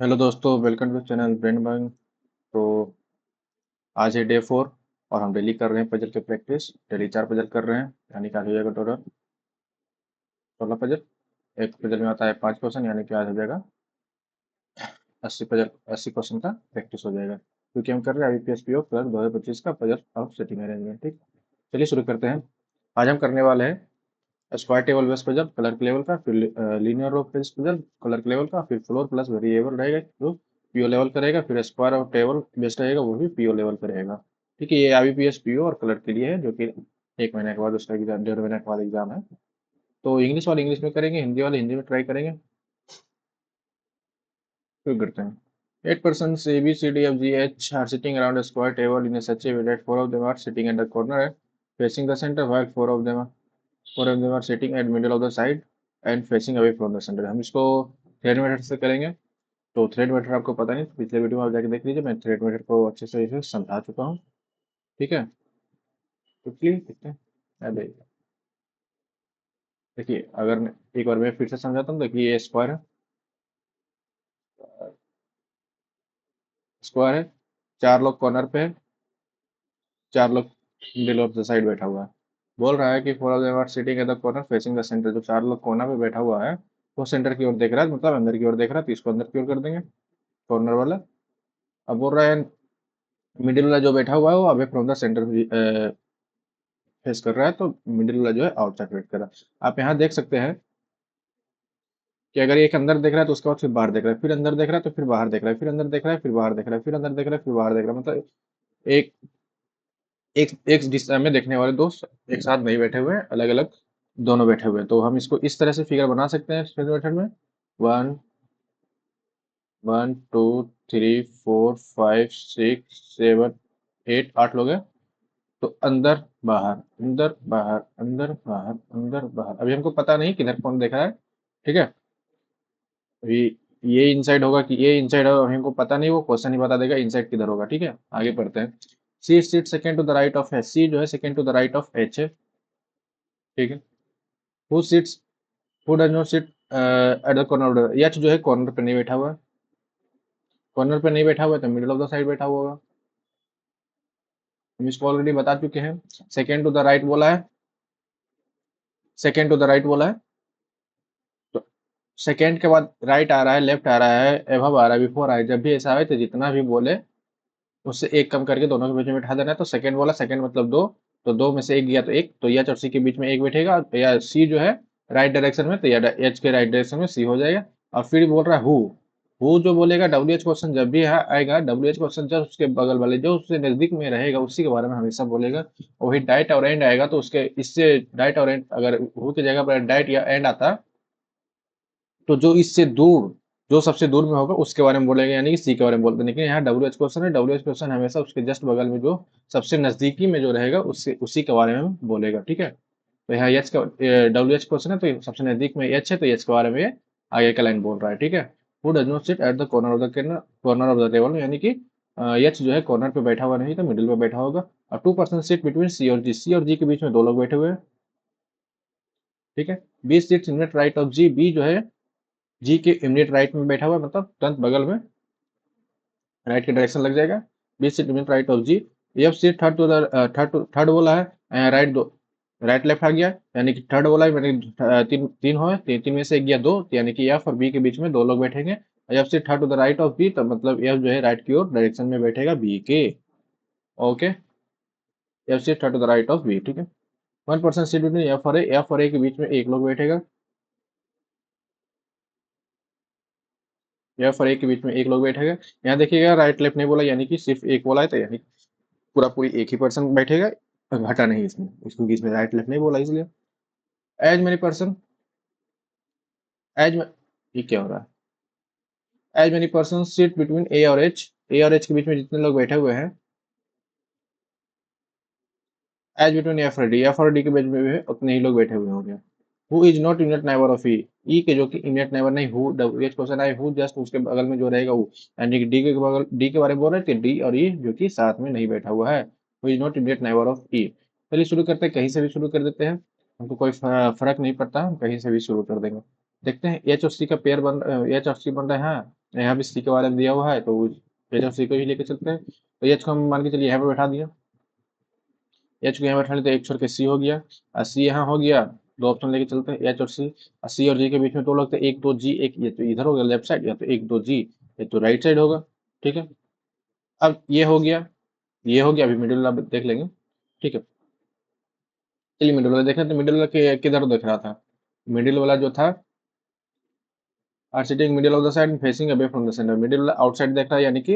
Hello दोस्तों, welcome to channel Brain Bank. तो आज है डे 4 और हम डेली कर रहे हैं पजल के प्रैक्टिस। डेली 4 पजल कर रहे हैं, यानी कि आज हो जाएगा टोटल 16 पजल। एक पजल में आता है 5 क्वेश्चन, यानी कि आज हो जाएगा 80 पजल। 80 क्वेश्चन का प्रैक्टिस हो जाएगा, क्योंकि हम कर रहे हैं IBPS PO क्लर्क 2025 का पजल ऑफ सेटिंग अरेंजमेंट। ठीक, चलिए शुरू करते हैं। आज हम करने वाले हैं square table base puzzle clerk level का, फिर लीनियर रो बेस पजल क्लर्क लेवल का, फिर फ्लोर प्लस वेरिएबल रहेगा जो PO लेवल का रहेगा, फिर स्क्वायर और टेबल बेस रहेगा वो भी PO लेवल का रहेगा। ठीक है, ये IBPS PO और क्लर्क के लिए है, जो कि 1 महीने के बाद उसका एग्जाम, 1.5 महीने के बाद एग्जाम है। तो इंग्लिश वाले इंग्लिश में करेंगे, हिंदी वाले हिंदी में ट्राई करेंगे। शुरू करते हैं। 8 persons A, B, C, D, F, G, H are sitting around a square table in a such a way that four of them are sitting at the corner and facing the center, while four of them are sitting at middle of the side and facing away from the center। हम इसको thread method से करेंगे। तो thread method आपको पता नहीं, तो पिछले वीडियो में आप जाके देख लीजिए, मैं थ्रेड मेथड को अच्छे से इसे समझा चुका हूँ। ठीक है, क्विकली देखते हैं। अरे देखिए, अगर एक बार मैं फिर से समझाता हूँ। देखिए, ये स्क्वायर है, स्क्वायर है, चार लोग कॉर्नर पे है, चार लोग मिडिल ऑफ द साइड बैठा हुआ है। बोल रहा है कि four of them are sitting at the corner facing the centre. जो चार लोग कोना पे बैठा हुआ है वो सेंटर की ओर देख रहा है, मतलब अंदर की ओर देख रहा है, तो इसको अंदर की ओर कर देंगे, कॉर्नर वाला। अब बोल रहा है मिडिल वाला जो बैठा हुआ है वो away from the centre face कर रहा है, तो मिडिल वाला जो है आउटसाइड फेस कर रहा है। आप यहाँ देख सकते हैं कि अगर एक अंदर देख रहा है तो उसके बाद फिर बाहर देख रहा है, फिर अंदर देख रहा है तो फिर बाहर देख रहा है, फिर अंदर देख रहा है फिर बाहर देख रहा है, फिर अंदर देख रहा है फिर बाहर देख रहा है, मतलब एक एक एक दिशा में देखने वाले दो एक साथ नहीं बैठे हुए हैं, अलग अलग दोनों बैठे हुए हैं। तो हम इसको इस तरह से फिगर बना सकते हैं स्क्वायर मेथड में। वन 1 2 3 4 5 6 7 8, 8 लोग हैं। तो अंदर बाहर अंदर बाहर अंदर बाहर अंदर बाहर, अभी हमको पता नहीं किधर कौन देख रहा है। ठीक है, अभी ये इनसाइड होगा कि ये इनसाइड होगा, हमको पता नहीं, वो क्वेश्चन ही बता देगा इनसाइड किधर होगा। ठीक है, आगे पढ़ते हैं। C seat second to the right of H. C जो है second to the right of H है। ठीक है, who seats who does not sit at the corner. H जो है कॉर्नर पे नहीं बैठा हुआ है, कॉर्नर पे नहीं बैठा हुआ है तो मिडिल ऑफ द साइड बैठा हुआ होगा। हम इसको ऑलरेडी बता चुके हैं। सेकंड टू द राइट बोला है, सेकंड टू द राइट बोला है, तो सेकंड के बाद राइट आ रहा है, लेफ्ट आ रहा है, एबव आ रहा है, बिफोर आ रहा है। जब भी ऐसा है तो जितना भी बोले उससे एक कम करके दोनों के बीच में बैठा देना है। तो सेकंड बोला, सेकंड मतलब दो, तो दो में से एक गया तो एक, तो एच और सी के बीच में एक बैठेगा, या सी जो है राइट डायरेक्शन में, तो या एच के राइट डायरेक्शन में सी हो जाएगा। और फिर बोल रहा है हु जो बोलेगा डब्ल्यू एच क्वेश्चन जब भी आएगा, डब्ल्यू एच क्वेश्चन जब उसके बगल वाले जो उससे नजदीक में रहेगा उसी के बारे में हमेशा बोलेगा। वही डाइट और एंड आएगा तो उसके इससे डाइट और एंड, अगर हु की जगह पर डाइट या एंड आता तो जो इससे दूर, जो सबसे दूर में होगा उसके बारे में बोलेंगे, यानी कि सी के बारे में बोलते हैं। लेकिन यहाँ डब्ल्यू एच क्वेश्चन है, डब्ल्यू एच क्वेश्चन हमेशा उसके जस्ट बगल में जो सबसे नजदीकी में जो रहेगा उससे उसी के बारे में बोलेगा। ठीक है, तो यहाँ एच का डब्ल्यू एच क्वेश्चन है तो सबसे नजदीक में एच है, तो एच के बारे में ये आगे का लाइन बोल रहा है। ठीक है, who does not sit at the corner of the corner of the table, यानी कि एच जो है कॉर्नर पे बैठा हुआ नहीं तो मिडिल में बैठा होगा। और 2 पर्सन सिट बिटवीन सी और जी। सी और जी के बीच में दो लोग बैठे हुए हैं। ठीक है, B sits in right of G. B जो है जी के इमीडिएट राइट में बैठा हुआ है, मतलब तुरंत बगल में, राइट की डायरेक्शन लग जाएगा। B seat immediate right of G. F seat third to the third बोला है, राइट दो, राइट लेफ्ट आ गया, यानी कि थर्ड बोला है, यानी तीन तीन हो, तीन में से एक गया दो, तो यानी कि एफ और बी के बीच में दो लोग बैठेंगे। F seat third to the right of B, तो मतलब एफ जो है राइट की ओर डायरेक्शन में बैठेगा बी के। Okay, F seat third to the right of B. ठीक है, 1 पर्सन सीट बिटवीन एफ और ए के बीच में एक लोग बैठेगा। एफ और ए के बीच में एक लोग बैठेगा। यहाँ देखिएगा राइट लेफ्ट नहीं बोला, यानी कि सिर्फ एक बोला है, तो यानी पूरा पूरी एक ही पर्सन बैठेगा, घटा नहीं इसमें, इसको बीच में राइट लेफ्ट नहीं बोला इसलिए। एज मेनी पर्सन, एज ये क्या हो रहा है, as many person seat between A और एच। ए और एच के बीच में जितने लोग बैठे हुए हैं, एज बिटवीन एफ और डी के बीच में भी है उतने ही लोग बैठे हुए होंगे। Who is not immediate neighbour of E. E के जो कि इमिडिएट नेबर नहीं, हु डब्ल्यू एच क्वेश्चन आए, हु जस्ट उसके बगल में जो रहेगा वो, यानी कि डी के बगल, डी के बारे में बोल रहे थे, डी और ई जो कि साथ में नहीं बैठा हुआ है। Who is not immediate neighbour of E. चलिए शुरू करते हैं, कहीं से भी शुरू कर देते हैं, हमको कोई फर्क नहीं पड़ता, हम कहीं से भी शुरू कर देंगे। देखते हैं एच और सी का पेयर बन, एच और सी बन रहा है, हाँ। यहाँ भी सी के बारे में दिया हुआ है, तो एच और सी को ही लेके चलते हैं। तो एच को हम मान के चलिए यहाँ पे बैठा दिया, एच को यहाँ बैठा लेते, एक छोड़ के सी हो गया, और सी यहाँ हो गया। दो ऑप्शन लेके चलते हैं, एच और सी और जी के बीच में दो लगते हैं, एक तो जी, एक ये तो इधर हो गया लेफ्ट साइड, या तो एक तो जी, ये तो राइट साइड होगा। ठीक है, अब ये हो गया, ये हो गया, अभी मिडिल वाला देख लेंगे। ठीक है, चलिए मिडिल वाला देख रहे थे, मिडिल वाला किधर देख रहा था, मिडिल वाला जो था are sitting middle of the side facing away from the centre, middle वाला आउटसाइड देख रहा है, यानी कि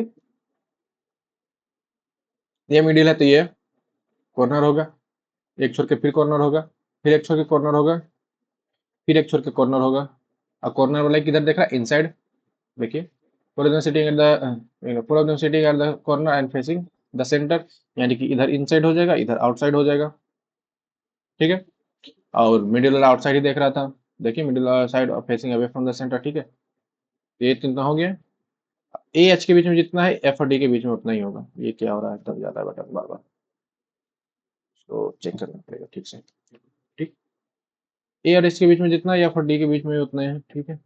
ये मिडिल है तो ये कॉर्नर होगा, एक छोड़ के फिर कॉर्नर होगा, फिर एक छोड़ के कॉर्नर होगा, फिर एक छोड़ के कॉर्नर होगा, और कॉर्नर वाला किधर देख रहा है, इनसाइड। देखिए, four of them sitting at the four of them sitting at the corner and facing the centre, यानी कि इधर इनसाइड हो जाएगा, इधर आउटसाइड हो जाएगा। ठीक है, और मिडिल वाला आउटसाइड ही देख रहा था, देखिए middle side facing away from the centre. ठीक है, तो ये कितना हो गया, ए एच के बीच में जितना है एफ और डी के बीच में उतना ही होगा। ये क्या हो रहा है, तब जाता है बटन बार बार, तो चेक करना पड़ेगा ठीक से। ठीक, ए और एच के बीच में जितना है एफ और डी के बीच में उतने हैं। ठीक है,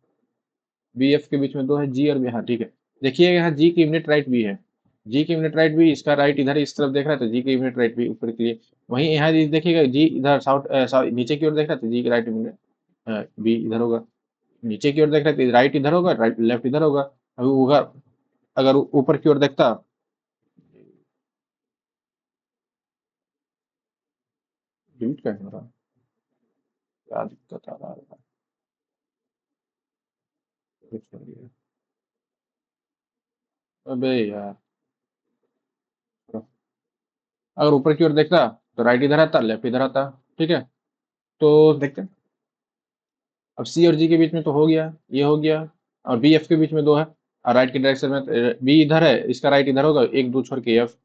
बी एफ के बीच में दो है, जी और बी, हाँ ठीक है। देखिए यहाँ जी की यूनिट राइट बी है, जी की यूनिट राइट बी, इसका राइट इधर इस तरफ देख रहा है, तो जी की यूनिट राइट बी ऊपर के लिए। वहीं यहाँ देखिएगा जी इधर साउथ नीचे की ओर देख रहा है, तो जी की राइट यूनिट बी इधर होगा, नीचे की ओर देख रहा है तो राइट इधर होगा, राइट लेफ्ट इधर होगा। अभी अगर ऊपर की ओर देखता, डिलीट कैसे हो रहा है, क्या दिक्कत आ रहा है, कुछ कर दिया। अबे यार, अगर ऊपर की ओर देखता तो राइट इधर आता, लेफ्ट इधर आता। ठीक है, तो देखते हैं, अब सी और जी के बीच में तो हो गया, ये हो गया, और बी एफ के बीच में दो है, और राइट की डायरेक्शन में बी इधर है, इसका राइट इधर होगा, एक दो छोड़ के एफ,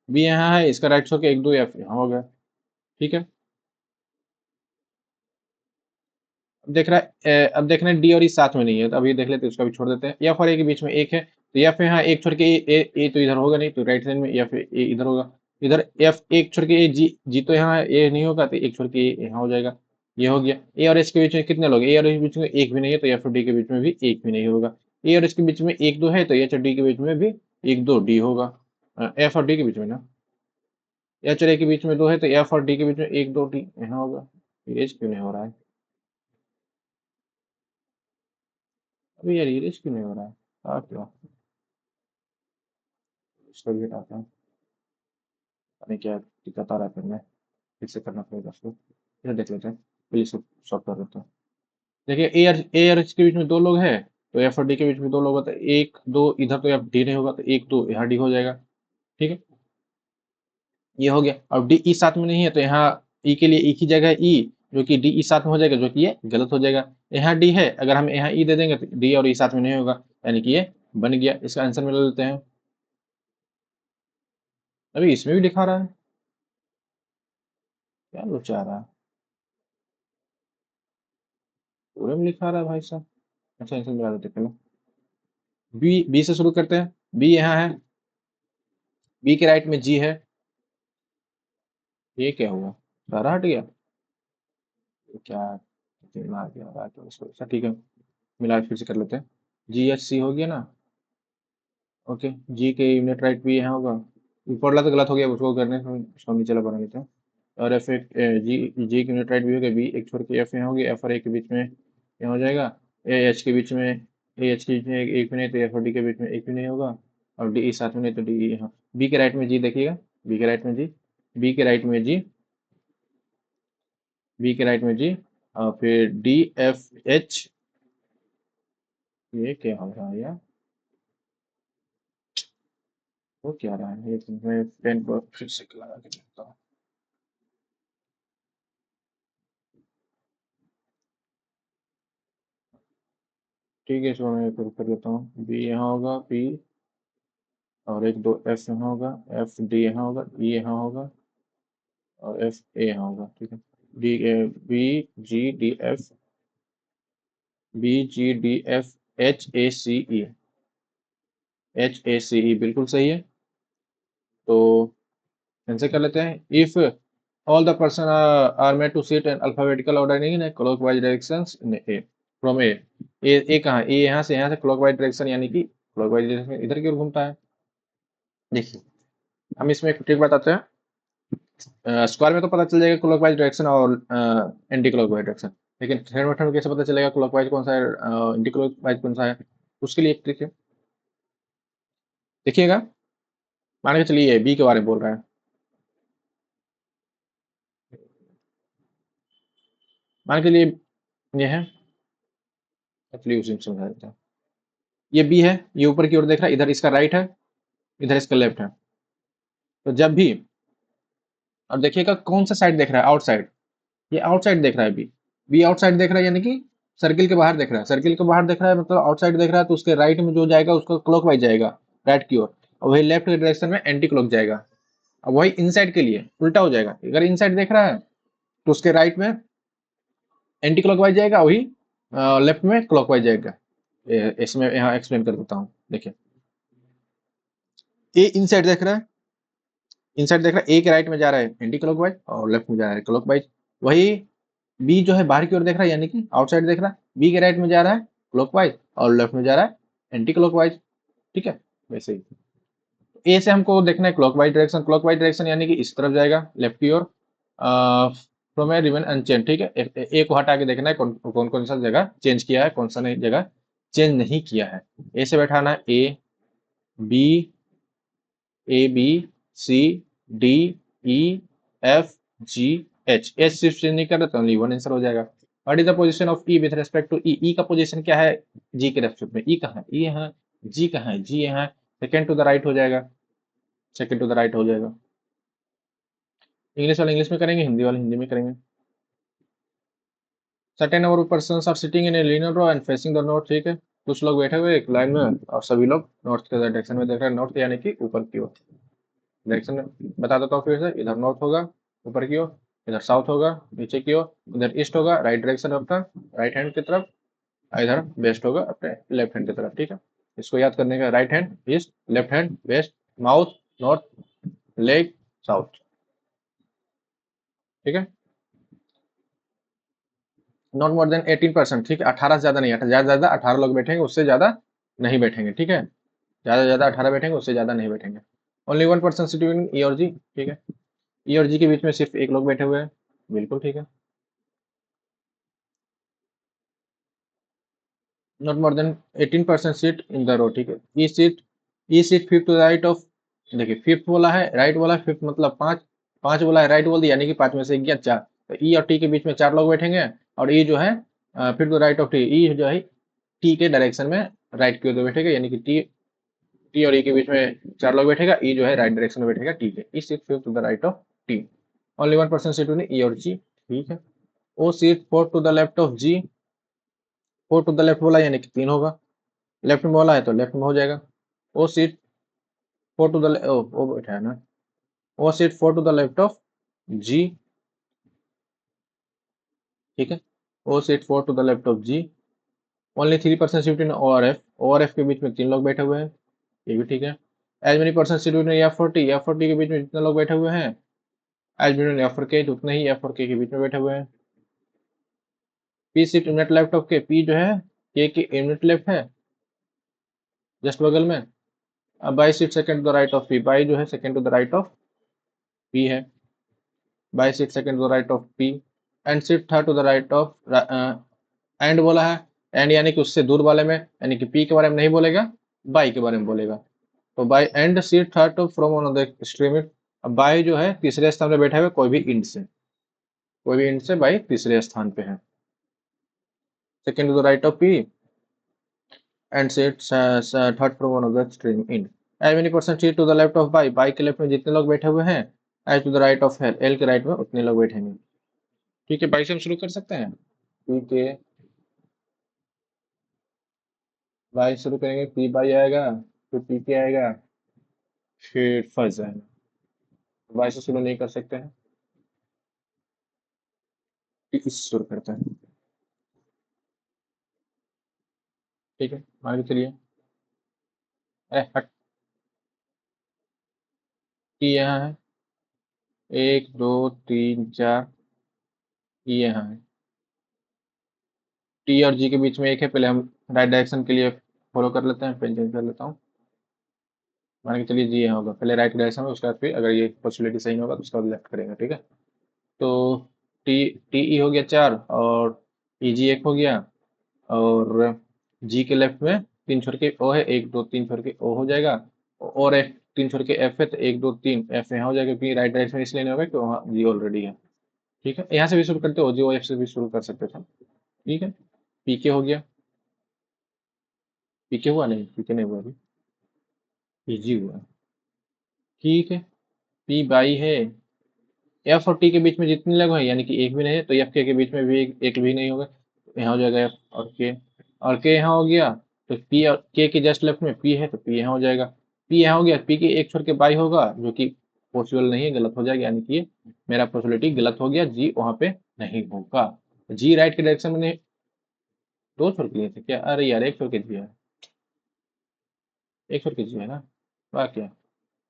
बी यहाँ है, इसका राइट छोड़ के एक दो एफ यहाँ हो गया। ठीक है, अब देख रहे हैं डी और ई साथ में नहीं है, तो अभी देख लेते हैं, उसका भी छोड़ देते हैं। एफ और ए के बीच में एक है, तो एफ यहाँ एक छोड़ के ए तो इधर होगा नहीं, तो राइट साइड में एफ ए इधर होगा, इधर एफ एक छोड़ के ए जी, जी तो यहाँ ए नहीं होगा, तो एक छोड़ के ए यहाँ हो जाएगा। ये हो गया, ए और एच के बीच में कितने लोग, ए और एच के बीच में एक भी नहीं है, तो एफ और डी के बीच में भी एक भी नहीं होगा। ए और एच के बीच में एक दो है, तो एच और डी के बीच में भी एक दो डी होगा, एफ और डी के बीच में ना, एच और ए के बीच में दो है, तो एफ और डी के बीच में एक दो डी यहाँ होगा। एच क्यों नहीं हो रहा है अभी यार, इरेज क्यों नहीं हो रहा है, क्यों, इसको भी हटाते हैं, पता नहीं क्या दिक्कत आ रहा है, फिर मैं फिर से करना पड़ेगा उसको, फिर देख लेते हैं, प्लीज सॉल्व कर देते हैं। देखिए ए और एच के बीच में दो लोग हैं, तो एफ और डी के बीच में दो लोग होते हैं, एक दो इधर तो एफ डी नहीं होगा, तो एक दो यहाँ डी हो जाएगा। ठीक है, ये हो गया, और डी ई साथ में नहीं है, तो यहाँ ई के लिए एक ही जगह ई, जो कि डी ई साथ में हो जाएगा, जो कि ये गलत हो जाएगा। यहाँ डी है, अगर हम यहाँ ई दे देंगे तो डी और ई साथ में नहीं होगा, यानी कि ये बन गया। इसका आंसर मिला लेते हैं, अभी इसमें भी दिखा रहा है, क्या लोचा रहा है, पूरे में लिखा रहा है भाई साहब। अच्छा आंसर मिला देते पहले, बी, बी से शुरू करते हैं, बी यहाँ है, बी के राइट में जी है, ये क्या हुआ, सारा हट गया, ये क्या दिमाग गया रहा है, तो इसको अच्छा ठीक है, मिला के फिर से कर लेते हैं, जी एच सी हो गया ना। ओके, जी के यूनिट राइट भी यहाँ होगा, ऊपर वाला तो गलत हो गया, उसको करने से उसको नीचे वाला बना लेते हैं। और एफ एक जी, जी की यूनिट राइट भी हो गया, बी एक छोड़ के एफ यहाँ होगी, एफ और ए के बीच में यहाँ हो जाएगा, ए एच के बीच में, ए एच के बीच में एक भी नहीं, तो एफ और डी के बीच में एक भी नहीं होगा, और डी साथ में नहीं, तो डी यहाँ, बी के राइट में जी देखिएगा, बी के राइट में जी, बी के राइट में जी, बी के राइट में जी, और फिर डी एफ एच, ये क्या हो रहा है यार, वो क्या रहा है, ये तो मैं पेन को फिर से लगा के देखता हूँ। ठीक है, इसको मैं फिर कर देता हूँ, बी यहाँ होगा, पी और एक दो एफ यहाँ होगा, एफ डी यहाँ होगा, ई यहाँ होगा, और एफ ए यहाँ होगा। ठीक है, D B G D F, B G D F H A C E, H A C E बिल्कुल सही है। तो आंसर कर लेते हैं, if all the person are made to sit in alphabetical order in clockwise directions in A from A, A कहाँ, A यहाँ से क्लॉकवाइज डायरेक्शन, यानी कि क्लॉकवाइज डायरेक्शन इधर की ओर घूमता है। देखिए हम इसमें एक ट्रिक बताते हैं। स्क्वायर में तो पता चल जाएगा क्लॉकवाइज डायरेक्शन और एंटी क्लॉकवाइज डायरेक्शन, लेकिन थर्ड मेथड में कैसे पता चलेगा क्लॉकवाइज कौन सा है, एंटी क्लॉकवाइज कौन सा है? उसके लिए एक ट्रिक है, देखिएगा। मान के चलिए बी के बारे में बोल रहा है, मान के लिए ये है, एक्चुअली उसी में समझा देता हूँ। ये बी है, ये ऊपर की ओर देख रहा है, इधर इसका राइट है, इधर इसका लेफ्ट है। तो जब भी, अब देखिएगा कौन सा साइड देख रहा है, आउटसाइड, ये आउटसाइड देख रहा है बी, बी आउटसाइड देख रहा है, यानी कि सर्किल के बाहर देख रहा है, सर्किल के बाहर देख रहा है मतलब आउटसाइड देख रहा है, तो उसके राइट में जो जाएगा उसका क्लॉकवाइज जाएगा, राइट की ओर, और वही लेफ्ट के डायरेक्शन में एंटी क्लॉक जाएगा। अब वही इनसाइड के लिए उल्टा हो जाएगा, अगर इनसाइड देख रहा है तो उसके राइट में एंटी क्लॉकवाइज जाएगा, वही लेफ्ट में क्लॉकवाइज जाएगा। इसमें यहाँ एक्सप्लेन कर देता हूँ, देखिए ए इनसाइड देख रहा है, इनसाइड देख रहा है, ए के राइट में जा रहा है एंटी क्लॉकवाइज और लेफ्ट में जा रहा है क्लॉकवाइज। वही बी जो है बाहर की ओर देख रहा है, यानी कि आउटसाइड देख रहा है, बी के राइट में जा रहा है क्लॉकवाइज और लेफ्ट में जा रहा है एंटी क्लॉकवाइज। ठीक है, वैसे ही ए से हमको देखना है क्लॉकवाइज डायरेक्शन, क्लॉकवाइज डायरेक्शन यानी कि इस तरफ जाएगा लेफ्ट की ओर, फ्रॉम ए रिमेन अनचेंज। ठीक है, ए को हटा के देखना है कौन कौन सा जगह चेंज किया है, कौन सा नहीं जगह चेंज नहीं किया है। ए से बैठाना है A B, A B C D E F G H, H सिर्फ चेंज नहीं कर रहा तो ओनली वन आंसर हो जाएगा। What is the position of E with respect to E, E का पोजीशन क्या है जी के रेस्पेक्ट में, ई कहाँ है, ई यहाँ, जी कहाँ है, जी यहाँ, सेकेंड टू द राइट हो जाएगा, सेकेंड टू द राइट हो जाएगा। इंग्लिश वाले इंग्लिश में करेंगे, हिंदी वाले हिंदी में करेंगे। Certain number of persons are sitting in a linear row and facing the north. ठीक है, कुछ लोग बैठे हुए एक लाइन में और सभी लोग नॉर्थ के डायरेक्शन में देख रहे हैं, नॉर्थ यानी कि ऊपर की ओर डायरेक्शन में। बता देता हूँ फिर से, इधर नॉर्थ होगा ऊपर की ओर, इधर साउथ होगा नीचे की ओर, इधर ईस्ट होगा राइट डायरेक्शन अपना राइट हैंड की तरफ, इधर वेस्ट होगा अपने लेफ्ट हैंड की तरफ। ठीक है, इसको याद करने का, right hand east, left hand west, mouth north, leg south. ठीक है, नॉट मोर देन 18%। ठीक है, 18 से ज्यादा नहीं, ज्यादा ज्यादा 18 लोग बैठेंगे, उससे ज्यादा नहीं बैठेंगे। ठीक है, ज्यादा से ज्यादा 18 बैठेंगे, उससे ज्यादा नहीं बैठेंगे। ओनली 1% सिटिंग इन ई और जी। ठीक है, ई और जी के बीच में सिर्फ एक लोग बैठे हुए हैं, बिल्कुल ठीक है। Not more than 18% seat in the row. ठीक है, E seat fifth to the right of, देखिए फिफ्थ बोला है, राइट बोला है, फिफ्थ मतलब पांच, पांच बोला है, राइट बोल दिया, यानी कि पांच में से गया चार, तो ई और टी के बीच में चार लोग बैठेंगे, और ई जो है fifth to right of T, E जो है टी के डायरेक्शन में राइट की ओर बैठेगा, यानी कि टी, टी और ई के बीच में चार लोग बैठेगा, ई जो है राइट डायरेक्शन में बैठेगा टी के, E seat fifth to the right of T. Only 1% seat E और जी। ठीक है, O seat fourth to the left of G, four to the left बोला यानी कि तीन होगा, लेफ्ट में बोला है तो लेफ्ट में हो जाएगा। O seat four to the, O बैठा है ना, O seat four to the left of G. ठीक है, O seat four to the left of G. Only 3% seat in O R F, O R F के बीच में तीन लोग बैठे हुए हैं, ये भी ठीक है। As many percent seat in F four T, F four T के बीच में जितने लोग बैठे हुए हैं, एज मेनी एफ फोर के, उतने ही एफ फोर के बीच में बैठे हुए हैं। P seat unit left of के, पी जो है के यूनिट लेफ्ट है जस्ट बगल में। अब Y seat second to the right of P, Y जो है second to the right of P है, Y seat second to the right of P, and seat third to the right of, and बोला है, and यानी कि उससे दूर वाले में, यानी कि पी के बारे में नहीं बोलेगा, बाई के बारे में बोलेगा। तो Y and seat third to from one of the extreme. अब बाई जो है तीसरे स्थान पे बैठा हुआ, कोई भी इंड से, कोई भी इंड से बाई तीसरे स्थान पे है, second to the right of P and seat third from one of the extreme end. As many percent seat to the left of Y, Y के लेफ्ट में जितने लोग बैठे हुए हैं, as to the right of L, L के right में उतने लोग बैठेंगे। ठीक है, बाई से हम शुरू कर सकते हैं, पी के बाई शुरू करेंगे, पी बाई आएगा, फिर पी के आएगा, फिर फर्स्ट आएगा। बाई से शुरू नहीं कर सकते हैं, पी से शुरू करते हैं। ठीक है, आगे चलिए, अरे हट, टी यहाँ है, एक दो तीन चार, ई यहाँ है, टी और जी के बीच में एक है, पहले हम राइट डायरेक्शन के लिए फॉलो कर लेते हैं, पेन चेंज कर लेता हूँ। मान के चलिए जी यहाँ होगा, पहले राइट डायरेक्शन में, उसके बाद फिर अगर ये पॉसिबिलिटी सही नहीं होगा तो उसका लेफ्ट करेंगे, ठीक है। तो टी टी ई हो गया 4 और ई जी 1 हो गया, और जी के लेफ्ट में 3 छोड़ के ओ है, 1 2 3 छोड़ के ओ हो जाएगा, और एफ 3 छोड़ के एफ है, तो 1 2 3 एफ यहाँ हो जाएगा, क्योंकि राइट डायरेक्शन इसलिए नहीं होगा कि वहाँ जी ऑलरेडी है, ठीक है। यहाँ से भी शुरू करते हो, जी ओ एफ से भी शुरू कर सकते थे, ठीक है। पी के हो गया, पी के हुआ नहीं, पी के नहीं हुआ अभी, पी जी हुआ, ठीक है। पी बाई है, एफ और टी के बीच में जितने लोग हैं, यानी कि एक भी नहीं है, तो एफ के बीच में भी एक भी नहीं होगा, तो यहाँ हो जाएगा एफ और के यहाँ हो गया, तो पी और के जस्ट लेफ्ट में पी है, तो पी यहाँ हो जाएगा। पी यहाँ हो गया, पी के एक छोड़ के बाई होगा, जो कि पॉसिबल नहीं है, गलत हो जाएगा, यानी कि ये मेरा पॉसिबिलिटी गलत हो गया, जी वहां पे नहीं होगा। जी राइट के डायरेक्शन में नहीं, दो छोड़ के लिए थे क्या, अरे यार एक छोड़ के जी है, एक छोड़ के जी है ना, वाह क्या,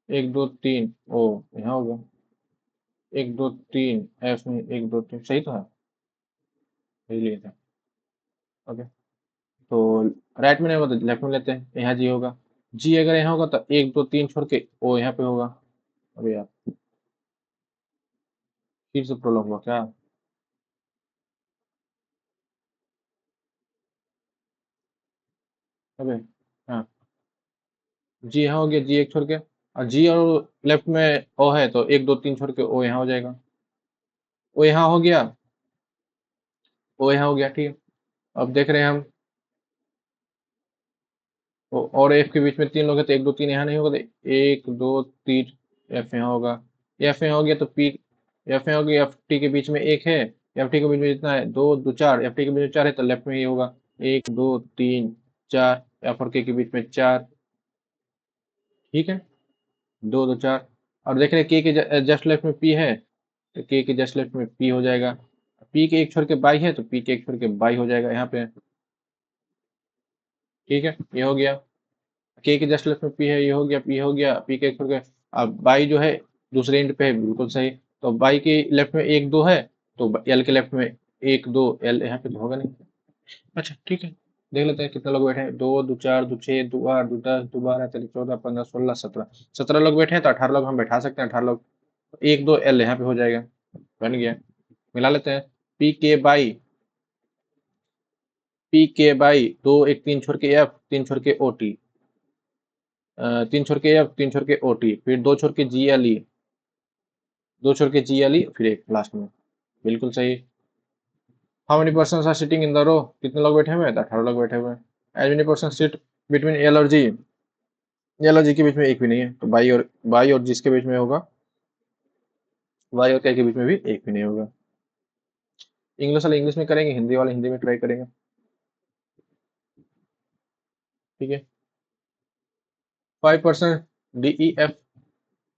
1 2 3 ओ यहाँ होगा, 1 2 3 एफ में 1 2 3 सही तो है, सही लिए थे, ओके। तो राइट में नहीं होगा तो लेफ्ट में लेते हैं, यहाँ जी होगा, जी अगर यहाँ होगा तो 1 2 3 छोड़ के ओ यहाँ पे होगा। अबे यार फिर से प्रॉब्लम हुआ क्या, अबे हाँ, जी यहाँ हो गया, जी एक छोड़ के, और जी और लेफ्ट में ओ है, तो 1 2 3 छोड़ के ओ यहाँ हो जाएगा, ओ यहाँ हो गया, ओ यहाँ हो गया, ठीक है। अब देख रहे हैं हम, और एफ के बीच में 3 लोग हैं, तो 1 2 3 यहाँ नहीं होगा, तो 1 2 3 एफ यहाँ होगा, एफ यहाँ हो गया, तो पी एफ यहाँ हो गया, एफ टी के बीच में एक है, एफ टी के बीच में जितना है 2 2 4, एफ टी के बीच में 4 है, तो लेफ्ट में ही होगा, 1 2 3 4, एफ और के बीच में 4, ठीक है, 2 2 4। और देख रहे हैं के जस्ट लेफ्ट में पी है, तो के जस्ट लेफ्ट में पी हो जाएगा, पी के एक छोड़ के बाई है, तो पी के एक छोड़ के बाई हो जाएगा यहाँ पे, ठीक है, ये हो गया। के जस्ट लेफ्ट में पी है, ये हो गया, पी हो गया, पी के एक छोड़ के, अब बाई जो है दूसरे एंड पे है, बिल्कुल सही, तो बाई के लेफ्ट में 1 2 है, तो एल के लेफ्ट में 1 2, एल यहाँ पे तो होगा नहीं, अच्छा ठीक है। देख लेते हैं कितने लोग बैठे हैं, 2 2 4 2 6 2 8 2 10 12 13 14 15 16 17, 17 लोग बैठे हैं, तो 18 लोग हम बैठा सकते हैं, 18 लोग, 1 2 एल यहाँ पे हो जाएगा, बन गया। मिला लेते हैं, पी के बाई 2 1 3 छोड़ के एफ, 3 छोड़ के ओ टी, 3 छोड़ के ओ टी, फिर 2 छोड़ के जी एल ई, 2 छोड़ के जी एल ई, फिर एक लास्ट में, बिल्कुल सही। How many person are sitting in the row, कितने लोग बैठे हुए हैं, तो 18 लोग बैठे हुए हैं। As many person sit between L और जी, एल और जी के बीच में एक भी नहीं है, तो बाई और जिसके बीच में होगा, वाई और के बीच में भी एक भी नहीं होगा। इंग्लिश वाले इंग्लिश में करेंगे, हिंदी वाले हिंदी में ट्राई करेंगे, ठीक है। 5% DEF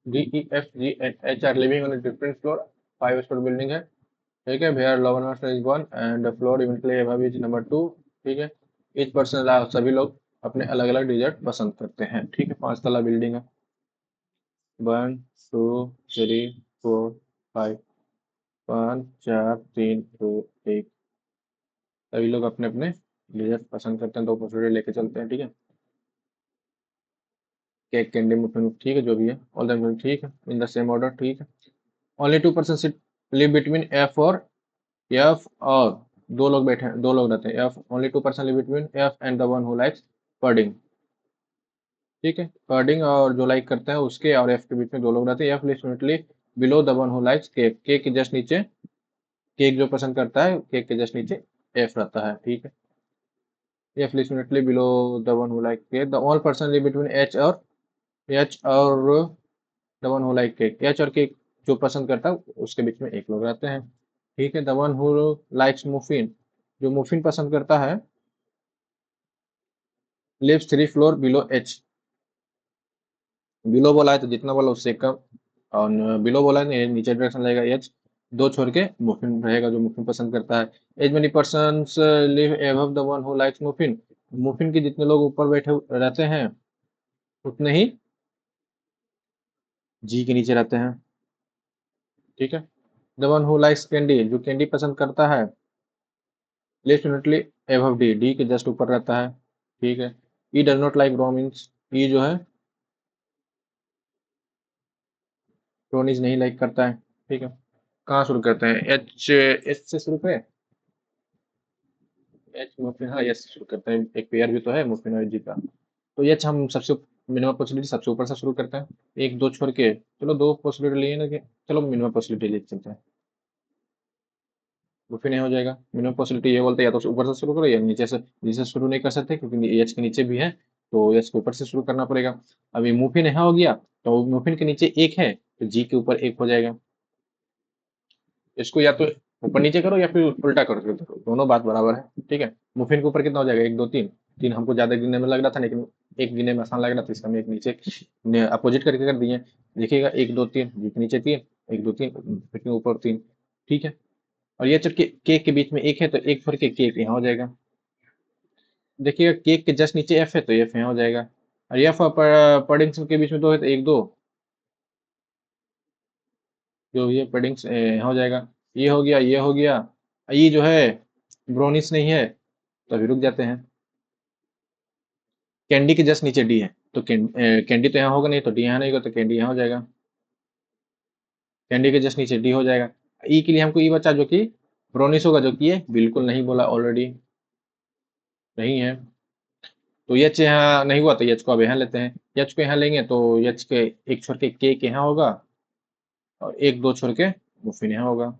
DEF G and H are living on different floor, 5 store building है, ठीक है। Where lower master is 1 and floor eventually above is number 2, ठीक है। ईच पर्सन, सभी लोग अपने अलग अलग डिजिट पसंद करते हैं, ठीक है। 5 तला बिल्डिंग है, 1 2 3 4 5, 5 4 3 2 1, सभी लोग अपने अपने डिजिट पसंद करते हैं, 2 लेके चलते हैं, ठीक है। केक कैंडी मुफिन, ठीक है, जो भी है, ऑल दैम ठीक है, इन द सेम ऑर्डर, ठीक है। Only 2% sit live between F और दो लोग बैठे हैं, 2 लोग रहते हैं, F only 2% live between F and the one who likes pudding, ठीक है। पडिंग और जो लाइक करते हैं उसके और एफ के बीच में 2 लोग रहते हैं, F immediately below the one who likes cake, cake के जस्ट नीचे, केक जो पसंद करता है केक के जस्ट नीचे एफ रहता है, ठीक है। F immediately below the one who like cake, the all person live between H और the one who like cake, H और केक जो पसंद करता है उसके बीच में एक लोग रहते हैं, ठीक है। The one who likes muffin, जो मुफिन पसंद करता है, lives 3 floor below H, below बोला है तो जितना बोला उससे कम, और बिलो बोला है तो नीचे डायरेक्शन लगेगा एच, 2 छोड़ के मुफिन रहेगा, जो मुफिन पसंद करता है। As many persons live above the one who likes muffin, muffin के जितने लोग ऊपर बैठे रहते हैं उतने ही जी के नीचे रहते हैं, ठीक है। The one who likes candy, जो कैंडी पसंद करता है, डेफिनेटली एबव डी, डी के जस्ट ऊपर रहता है, ठीक है। E does not like bro means E जो है ब्रोनीज नहीं लाइक करता है। ठीक है, कहाँ शुरू करते हैं? एच एच से शुरू करें। एच मुफिन, हाँ एच से शुरू करते हैं, एक पेयर भी तो है मुफिन और जी का। तो एच हम सबसे मिनिमम पॉसिबिलिटी सबसे ऊपर से शुरू करते हैं, एक दो छोड़ के। चलो दो पॉसिबिलिटी लिए ना कि चलो मिनिमम पॉसिबिलिटी ले चलते हैं। मुफिन नहीं हो जाएगा, मिनिमम पॉसिबिलिटी ये बोलते हैं या तो ऊपर से शुरू करो या नीचे से। नीचे से शुरू नहीं कर सकते क्योंकि एच के नीचे भी है, तो एच के ऊपर से शुरू करना पड़ेगा। अभी मुफिन यहाँ हो गया, तो मुफिन के नीचे एक है तो जी के ऊपर एक हो जाएगा। इसको या तो ऊपर नीचे करो या फिर उल्टा करो, दोनों बात बराबर है। ठीक है, मुफिन के ऊपर कितना हो जाएगा? एक दो तीन। तीन हमको ज्यादा गिनने में लग रहा था, लेकिन एक गिनने में आसान लग रहा था, इसका हम एक नीचे अपोजिट करके कर दिए। देखिएगा एक दो तीन, जी के नीचे तीन, एक दो तीन, फिर के ऊपर तीन। ठीक है, और ये चल के बीच में एक है तो एक छोड़ के केक यहाँ हो जाएगा। देखिएगा केक के जस्ट नीचे एफ है तो एफ यहाँ हो जाएगा, और एफ पडिंग्स के बीच में दो है तो एक दो, जो ये पडिंग्स यहाँ हो जाएगा। ये हो गया, ये हो गया। ये जो है ब्रोनिस नहीं है तो अभी रुक जाते हैं। कैंडी के जस्ट नीचे डी है तो कैंडी तो यहाँ होगा नहीं, तो डी यहाँ नहीं होगा तो कैंडी यहाँ हो जाएगा। कैंडी के जस्ट नीचे डी हो जाएगा। ई के लिए हमको ई बचा जो कि ब्रोनिस होगा, जो कि ये बिल्कुल नहीं बोला, ऑलरेडी नहीं है। तो एच यहाँ नहीं हुआ तो एच को अब यहाँ लेते हैं। एच को यहाँ लेंगे तो एच के एक छोड़ के यहाँ होगा, और एक दो छोड़ के मुफिन यहाँ होगा।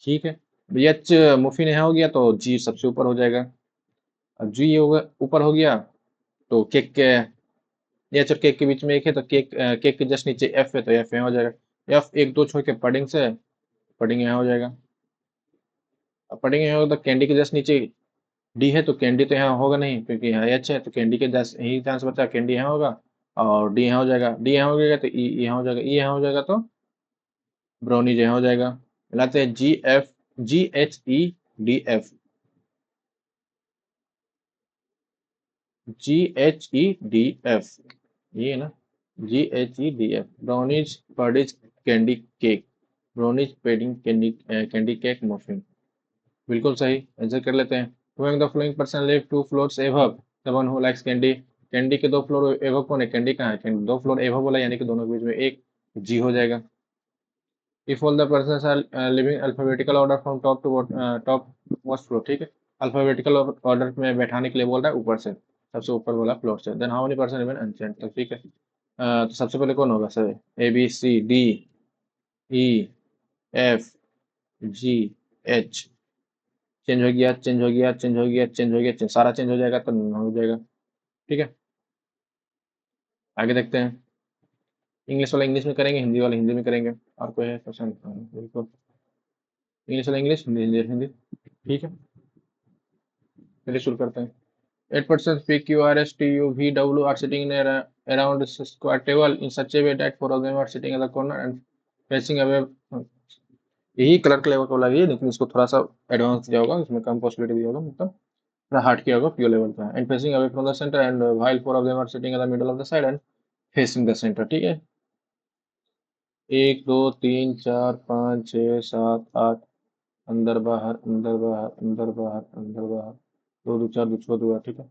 ठीक है, एच मुफिन यहाँ हो गया तो जी सबसे ऊपर हो जाएगा। अब जी होगा ऊपर हो गया तो केक के एच और केक के बीच में एक है तो केक के जस्ट नीचे एफ है तो एफ यहाँ हो जाएगा। एफ एक दो छोड़ के पडिंग से पडिंग यहाँ हो जाएगा। अब पडिंग यहाँ होगा तो कैंडी के जस्ट नीचे डी है तो कैंडी तो यहाँ होगा नहीं क्योंकि यहाँ एच है, तो कैंडी के जस्ट यही चांस बचा, कैंडी यहाँ होगा और डी यहाँ हो जाएगा। डी यहाँ हो जाएगा तो ई यहाँ हो जाएगा, ई यहाँ हो जाएगा तो ब्राउनीज यहाँ हो जाएगा। मिलाते हैं G F, G H E D F, G H E D F, ये है ना, G H E D F. Brownies पर्डिज candy cake, brownies pudding candy cake muffin. बिल्कुल सही आंसर कर लेते हैं। Whoever the following person live two floors above the one who likes candy, candy के दो फ्लोर एवब कौन है? कैंडी कहाँ है? कैंडी दो फ्लोर एवब बोला, यानी कि दोनों के बीच में एक, जी हो जाएगा। If all the persons are living alphabetical order from top to topmost floor. ठीक है, अल्फाबेटिकल ऑर्डर में बैठाने के लिए बोल रहा है ऊपर से, सबसे ऊपर वाला फ्लोर से। Then how many person remain unchanged. तो ठीक है, तो सबसे पहले कौन होगा sir? A B C D E F G H. Change हो गया, चेंज हो गया, चेंज हो गया, चेंज हो गया, सारा चेंज हो जाएगा तो हो जाएगा। ठीक है, आगे देखते हैं। इंग्लिश वाला इंग्लिश में करेंगे, हिंदी वाला हिंदी में करेंगे। और कोई है क्वेश्चन? बिल्कुल, इंग्लिश वाला इंग्लिश, हिंदी हिंदी हिंदी। ठीक है, चलिए शुरू करते हैं। 8% P Q R S T U V W are sitting in around a square table in such a way that four of them are sitting at the corner and facing away। यही colour के level को लगी, लेकिन इसको थोड़ा सा advance दिया होगा, इसमें कम पॉसिबिलिटी दिया होगा, मतलब थोड़ा हार्ड किया होगा, प्योर लेवल का। And facing away from the centre and while four of them are sitting in the middle of the side and facing the centre. ठीक है, एक दो तीन चार पाँच छः सात आठ, अंदर बाहर अंदर बाहर अंदर बाहर अंदर बाहर, दो दो चार, दो छः दो। ठीक है,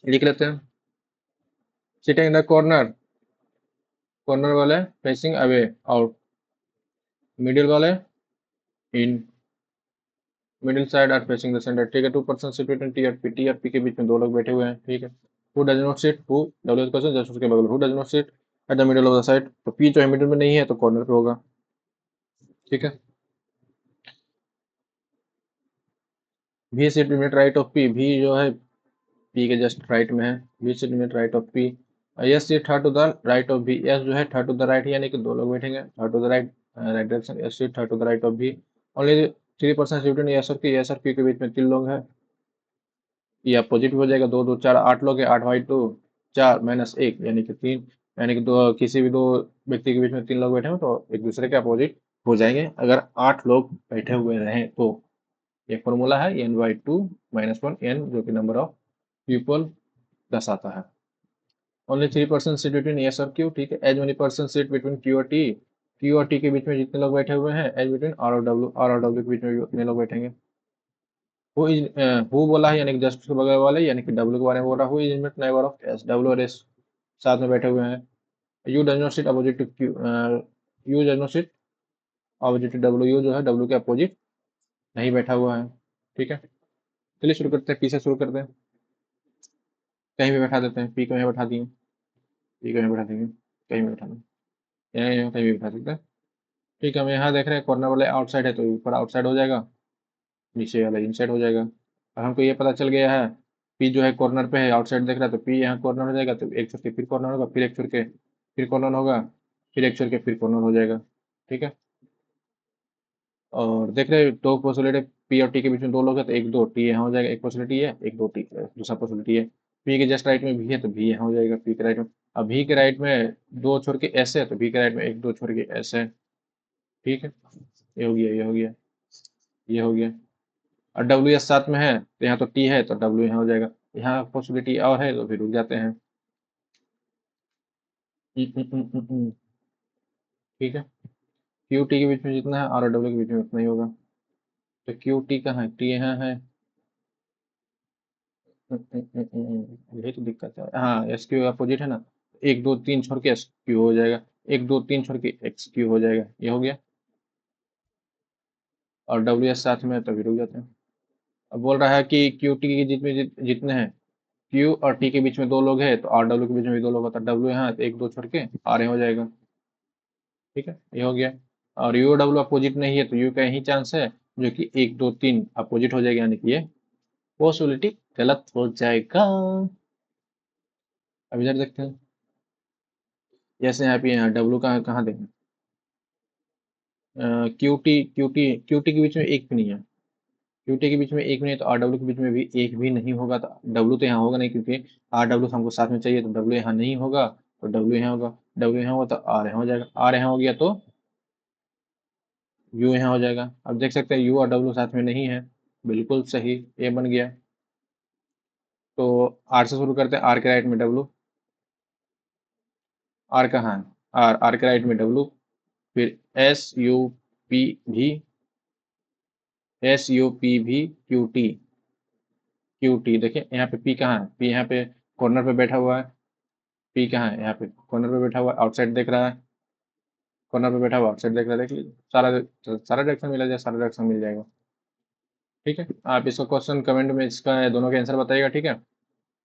लिख लेते हैं। Sitting in the corner, corner वाले फेसिंग अवे आउट, मिडिल वाले in, middle side are facing the centre. ठीक है, 2% सिट बिटवीन टी और पी, टी और पी के बीच में दो लोग बैठे हुए हैं। ठीक है, who does not seat, who W question just उसके बगल, who does not sit at the middle of the side, तो पी जो है मिडिल में नहीं है तो कॉर्नर पे होगा। ठीक है, भी sit minute right of P, भी जो है पी के जस्ट राइट में है, भी sit minute right of P. S sit third to the right of B, S जो है थर्ड टू द राइट, यानी कि दो लोग बैठेंगे third to the right, right direction. S sit third to the right of B, only 3% between S और P, S और P के बीच में तीन लोग हैं, ये पॉजिटिव हो जाएगा। दो दो चार, आठ लोग हैं, आठ बाई टू, चार माइनस एक यानी कि तीन, यानी कि दो, किसी भी दो व्यक्ति के बीच में तीन लोग बैठे हो तो एक दूसरे के अपोजिट हो जाएंगे अगर आठ लोग बैठे हुए रहें तो। ये फॉर्मूला है N by two minus one, N जो कि नंबर ऑफ पीपल दर्शाता है। ओनली 3% सीट बिटवीन एस और क्यू। ठीक है, as many person seat between Q और टी, क्यू और टी के बीच में जितने लोग बैठे हुए हैं, एज बिटवीन आर और डब्ल्यू, आर और डब्ल्यू के बीच में भी उतने लोग बैठेंगे। हु बोला है, यानी कि जस्ट उसके बगल वाले, यानी कि डब्ल्यू के बारे में बोल रहा है। Who is inmate neighbour of S, W और एस साथ में बैठे हुए हैं। U does not sit opposite to Q, U does not sit opposite to W, U जो है डब्ल्यू के अपोजिट नहीं बैठा हुआ है। ठीक है, चलिए शुरू करते हैं, पी से शुरू करते हैं। कहीं भी बैठा देते हैं, पी को यहाँ बैठा दिए, पी को यहाँ बैठा देंगे, कहीं भी बैठा दें, यहाँ कहीं भी बैठा सकते हैं। ठीक है, हम यहाँ देख रहे हैं कॉर्नर वाले आउटसाइड है, तो ऊपर आउटसाइड हो जाएगा, नीचे वाला इनसाइड हो जाएगा। और हमको ये पता चल गया है पी जो है कॉर्नर पे है, आउटसाइड देख रहा है, तो पी यहाँ कॉर्नर हो जाएगा, तो एक छोड़ के फिर कॉर्नर होगा, फिर एक छोड़ के फिर कॉर्नर होगा, फिर एक छोड़ के फिर कॉर्नर हो जाएगा। ठीक है, और देख रहे हैं दो पॉसिबिलिटी, पी और टी के बीच में दो लोग हैं, तो एक दो टी यहाँ हो जाएगा, एक पॉसिबिलिटी है, एक दो टी दूसरा पॉसिबिलिटी है। पी के जस्ट राइट में भी है, तो भी यहाँ हो जाएगा पी के राइट में। अब भी के राइट में दो छोड़ के ऐसे है, तो भी के राइट में एक दो छोड़ के ऐसे है। ठीक है, ये हो गया, ये हो गया, ये हो गया। और डब्ल्यू एस साथ में है, तो यहाँ तो टी है, तो डब्ल्यू यहाँ हो जाएगा। यहाँ पॉसिबिलिटी और है, तो फिर रुक जाते हैं। ठीक है, क्यू टी के बीच में जितना है, आर और डब्ल्यू के बीच में उतना ही होगा। तो क्यू टी कहाँ है, टी यहाँ है। यही तो दिक्कत है। हाँ, एस क्यू अपोजिट है ना, एक दो तीन छोड़ के एस क्यू हो जाएगा, एक दो तीन छोड़ के एक्स क्यू हो जाएगा, ये हो गया। और डब्ल्यू एस साथ में है, तो फिर रुक जाते हैं। अब बोल रहा है कि क्यू टी के जितने जितने हैं, क्यू और टी के बीच में दो लोग हैं, तो आर डब्ल्यू के बीच में भी दो लोग होता है, डब्ल्यू यहाँ तो एक दो छोड़ के आर यहाँ हो जाएगा। ठीक है, ये हो गया। और यू डब्ल्यू अपोजिट नहीं है, तो यू का यही चांस है, जो कि एक दो तीन अपोजिट हो जाएगा, यानी कि ये पॉसिबिलिटी गलत हो जाएगा। अब इधर देखते हैं, जैसे यहाँ पे यहाँ डब्ल्यू का कहाँ देखें, क्यू टी के बीच में एक भी नहीं है, क्यू टी के बीच में एक भी नहीं, तो आर डब्ल्यू के बीच में भी एक भी नहीं होगा, तो डब्ल्यू तो यहाँ होगा नहीं, क्योंकि आर डब्ल्यू हमको साथ में चाहिए, तो डब्ल्यू यहाँ नहीं होगा, तो डब्ल्यू यहाँ होगा, डब्ल्यू यहाँ होगा, तो आर यहाँ हो जाएगा, आर यहाँ हो गया, तो यू यहाँ हो जाएगा। अब देख सकते हैं यू और डब्ल्यू साथ में नहीं है, बिल्कुल सही, ये बन गया। तो आर से शुरू करते हैं, आर के राइट में डब्ल्यू, आर कहाँ है, आर के राइट में डब्ल्यू, फिर एस यू पी भी, एस यू पी भी, क्यू टी, क्यू टी देखिए यहाँ पे पी कहाँ है, पी यहाँ पे कॉर्नर पे बैठा हुआ है, पी कहाँ है, यहाँ पे कॉर्नर पे बैठा हुआ है, आउटसाइड देख रहा है, कॉर्नर पे बैठा हुआ आउटसाइड देख रहा है, देखिए सारा सारा डायरेक्शन मिला जाए, सारा डायरेक्शन मिल जाएगा। ठीक है, आप इसका क्वेश्चन कमेंट में इसका दोनों के आंसर बताइएगा। ठीक है,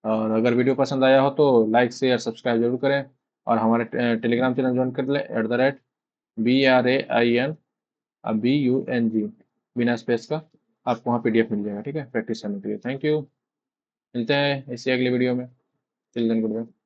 और अगर वीडियो पसंद आया हो तो लाइक शेयर सब्सक्राइब जरूर करें, और हमारे टेलीग्राम चैनल ज्वाइन कर लें, @BRAIN BUNG बिना स्पेस का, आपको वहाँ PDF मिल जाएगा। ठीक है, प्रैक्टिस करने के लिए। थैंक यू, मिलते हैं इसी अगले वीडियो में। Till then, good bye.